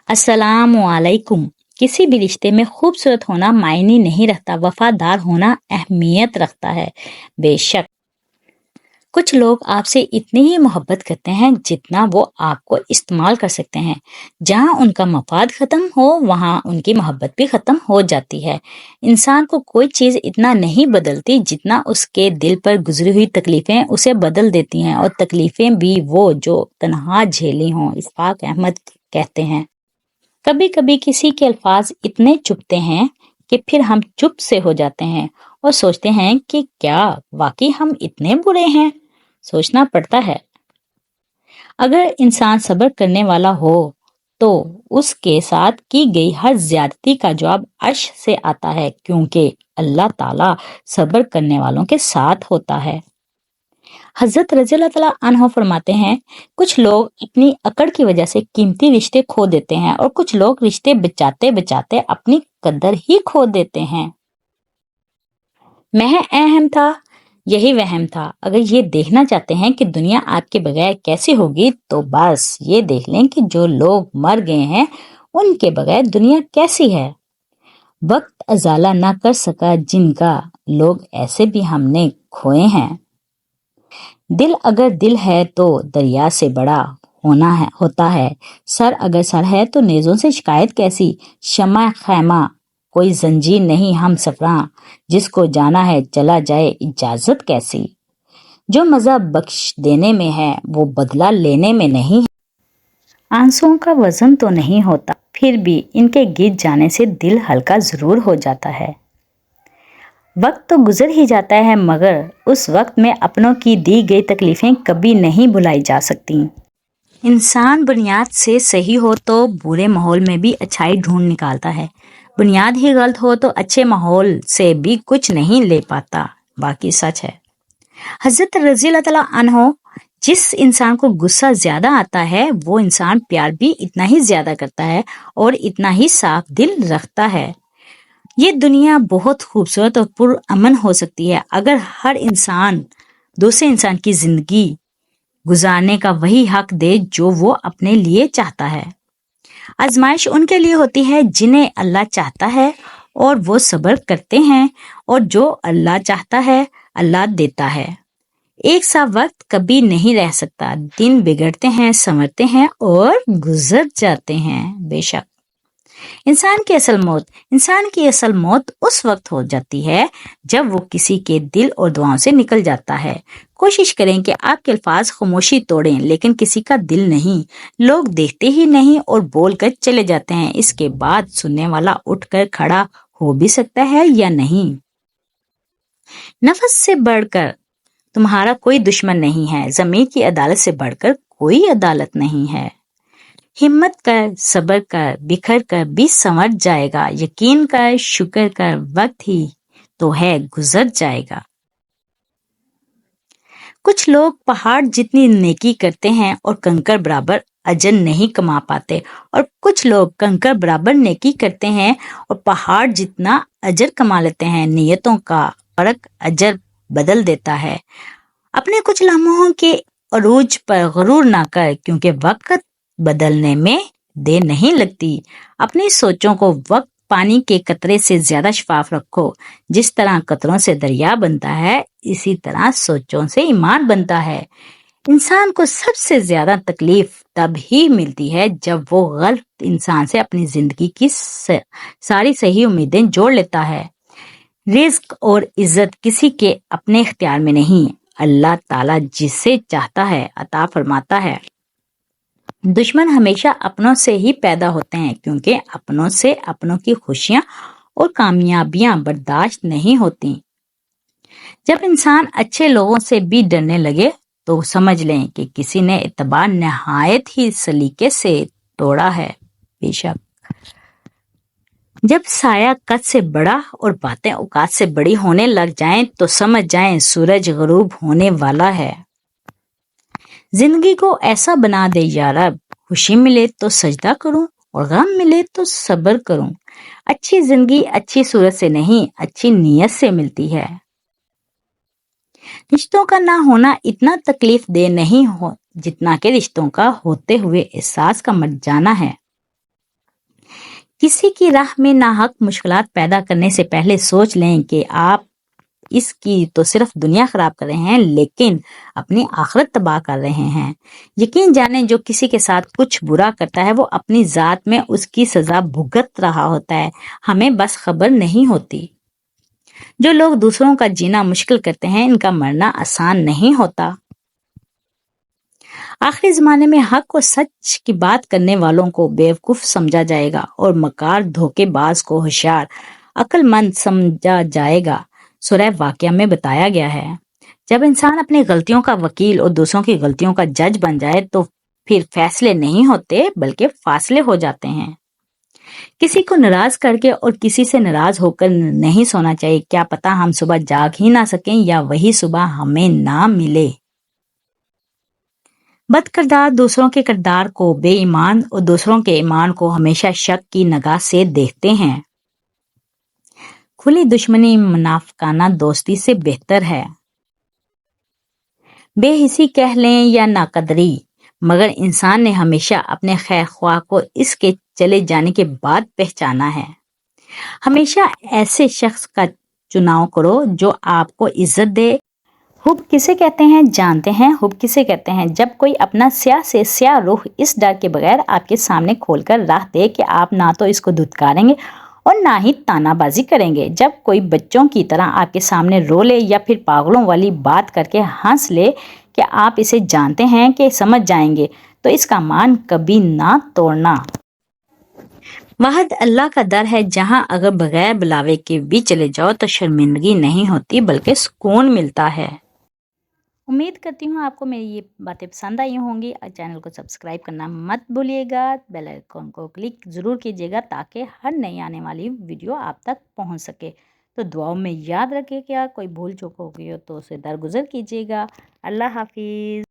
अस्सलाम वालेकुम। किसी भी रिश्ते में खूबसूरत होना मायने नहीं रखता, वफादार होना अहमियत रखता है। बेशक कुछ लोग आपसे इतनी ही मोहब्बत करते हैं जितना वो आपको इस्तेमाल कर सकते हैं। जहां उनका मफाद खत्म हो वहां उनकी मोहब्बत भी खत्म हो जाती है। इंसान को कोई चीज इतना नहीं बदलती जितना उसके दिल पर गुजरी हुई तकलीफें उसे बदल देती हैं, और तकलीफें भी वो जो तन्हा झेली हों। इस्फाक अहमद कहते हैं, कभी कभी किसी के अल्फाज इतने चुभते हैं कि फिर हम चुप से हो जाते हैं और सोचते हैं कि क्या वाकई हम इतने बुरे हैं। सोचना पड़ता है। अगर इंसान सब्र करने वाला हो तो उसके साथ की गई हर ज्यादती का जवाब अर्श से आता है, क्योंकि अल्लाह ताला सब्र करने वालों के साथ होता है। हजरत रज़ी अल्लाह तआला अन्हो फरमाते हैं, कुछ लोग अपनी अकड़ की वजह से कीमती रिश्ते खो देते हैं और कुछ लोग रिश्ते बचाते बचाते अपनी कदर ही खो देते हैं। मैं अहम था, यही वहम था। अगर ये देखना चाहते हैं कि दुनिया आपके बगैर कैसी होगी तो बस ये देख लें कि जो लोग मर गए हैं उनके बगैर दुनिया कैसी है। वक्त अजाला ना कर सका जिनका, लोग ऐसे भी हमने खोए हैं। दिल अगर दिल है तो दरिया से बड़ा होता है। सर अगर सर है तो नेज़ों से शिकायत कैसी। शमा खैमा कोई जंजीर नहीं हम सफरा, जिसको जाना है चला जाए इजाजत कैसी। जो मजा बख्श देने में है वो बदला लेने में नहीं है। आंसुओं का वजन तो नहीं होता, फिर भी इनके गिर जाने से दिल हल्का जरूर हो जाता है। वक्त तो गुजर ही जाता है, मगर उस वक्त में अपनों की दी गई तकलीफें कभी नहीं भुलाई जा सकती। इंसान बुनियाद से सही हो तो बुरे माहौल में भी अच्छाई ढूंढ निकालता है। बुनियाद ही गलत हो तो अच्छे माहौल से भी कुछ नहीं ले पाता। बाकी सच है। हजरत रज़ी अल्लाह तआला अन्हो, जिस इंसान को गुस्सा ज्यादा आता है वो इंसान प्यार भी इतना ही ज्यादा करता है और इतना ही साफ दिल रखता है। ये दुनिया बहुत खूबसूरत और पुरअमन हो सकती है अगर हर इंसान दूसरे इंसान की जिंदगी गुजारने का वही हक दे जो वो अपने लिए चाहता है। आजमाइश उनके लिए होती है जिन्हें अल्लाह चाहता है और वो सब्र करते हैं, और जो अल्लाह चाहता है अल्लाह देता है। एक सा वक्त कभी नहीं रह सकता। दिन बिगड़ते हैं, संवरते हैं और गुजर जाते हैं। बेशक इंसान की असल मौत उस वक्त हो जाती है जब वो किसी के दिल और दुआओं से निकल जाता है। कोशिश करें कि आपके अल्फाज खामोशी तोड़ें, लेकिन किसी का दिल नहीं। लोग देखते ही नहीं और बोलकर चले जाते हैं। इसके बाद सुनने वाला उठकर खड़ा हो भी सकता है या नहीं। नफ्स से बढ़कर तुम्हारा कोई दुश्मन नहीं है। ज़मीर की अदालत से बढ़कर कोई अदालत नहीं है। हिम्मत कर, सब्र कर, बिखर कर भी संवर जाएगा। यकीन कर, शुक्र कर, वक्त ही तो है गुजर जाएगा। कुछ लोग पहाड़ जितनी नेकी करते हैं और कंकर बराबर अजर नहीं कमा पाते, और कुछ लोग कंकर बराबर नेकी करते हैं और पहाड़ जितना अजर कमा लेते हैं। नियतों का फर्क अजर बदल देता है। अपने कुछ लम्हों के अरूज पर गरूर ना कर, क्योंकि वक्त बदलने में देर नहीं लगती। अपनी सोचों को वक्त पानी के कतरे से ज्यादा शफाफ रखो। जिस तरह कतरों से दरिया बनता है, इसी तरह सोचों से ईमान बनता है। इंसान को सबसे ज्यादा तकलीफ तब ही मिलती है जब वो गलत इंसान से अपनी जिंदगी की सारी सही उम्मीदें जोड़ लेता है। रिज्क और इज्जत किसी के अपने इख्तियार में नहीं, अल्लाह ताला जिसे चाहता है अता फरमाता है। दुश्मन हमेशा अपनों से ही पैदा होते हैं, क्योंकि अपनों से अपनों की खुशियां और कामयाबियां बर्दाश्त नहीं होती। जब इंसान अच्छे लोगों से भी डरने लगे तो समझ लें कि किसी ने इत्तबार नहायत ही सलीके से तोड़ा है। बेशक जब साया कद से बड़ा और बातें औकात से बड़ी होने लग जाएं तो समझ जाएं सूरज गरूब होने वाला है। जिंदगी को ऐसा बना दे या रब, खुशी मिले तो सजदा करूं और गम मिले तो सब्र करूं। अच्छी जिंदगी अच्छी सूरत से नहीं, अच्छी नीयत से मिलती है। रिश्तों का ना होना इतना तकलीफ दे नहीं हो जितना कि रिश्तों का होते हुए एहसास का मर जाना है। किसी की राह में नाहक मुश्किलात पैदा करने से पहले सोच लें कि आप इसकी तो सिर्फ दुनिया खराब कर रहे हैं, लेकिन अपनी आखिरत तबाह कर रहे हैं। यकीन जानें, जो किसी के साथ कुछ बुरा करता है वो अपनी जात में उसकी सजा भुगत रहा होता है, हमें बस खबर नहीं होती। जो लोग दूसरों का जीना मुश्किल करते हैं, इनका मरना आसान नहीं होता। आखिरी जमाने में हक और सच की बात करने वालों को बेवकूफ समझा जाएगा और मकार धोखेबाज को होशियार अक्लमंद समझा जाएगा। सूरह वाक़िया में बताया गया है, जब इंसान अपनी गलतियों का वकील और दूसरों की गलतियों का जज बन जाए तो फिर फैसले नहीं होते बल्कि फासले हो जाते हैं। किसी को नाराज करके और किसी से नाराज होकर नहीं सोना चाहिए। क्या पता हम सुबह जाग ही ना सकें या वही सुबह हमें ना मिले। बद किरदार दूसरों के किरदार को बेईमान और दूसरों के ईमान को हमेशा शक की निगाह से देखते हैं। खुली दुश्मनी मुनाफिकाना दोस्ती से बेहतर है। बेहिसी कह लें या नाकदरी, मगर इंसान ने हमेशा अपने खैर ख्वाह को इसके चले जाने के बाद पहचाना है। हमेशा ऐसे शख्स का चुनाव करो जो आपको इज्जत दे। हुब किसे कहते हैं जानते हैं? हुब किसे कहते हैं? जब कोई अपना स्याह से स्याह रूह इस डर के बगैर आपके सामने खोलकर रख दे कि आप ना तो इसको धुतकारेंगे और ना ही तानाबाजी करेंगे। जब कोई बच्चों की तरह आपके सामने रो ले या फिर पागलों वाली बात करके हंस ले कि आप इसे जानते हैं कि समझ जाएंगे, तो इसका मान कभी ना तोड़ना। वाहिद अल्लाह का दर है, जहां अगर बगैर बुलावे के भी चले जाओ तो शर्मिंदगी नहीं होती बल्कि सुकून मिलता है। उम्मीद करती हूँ आपको मेरी ये बातें पसंद आई होंगी। चैनल को सब्सक्राइब करना मत भूलिएगा, बेल आइकन को क्लिक ज़रूर कीजिएगा ताकि हर नई आने वाली वीडियो आप तक पहुँच सके। तो दुआओं में याद रखिए, क्या कोई भूल चूक हो गई हो तो उसे दरगुजर कीजिएगा। अल्लाह हाफिज़।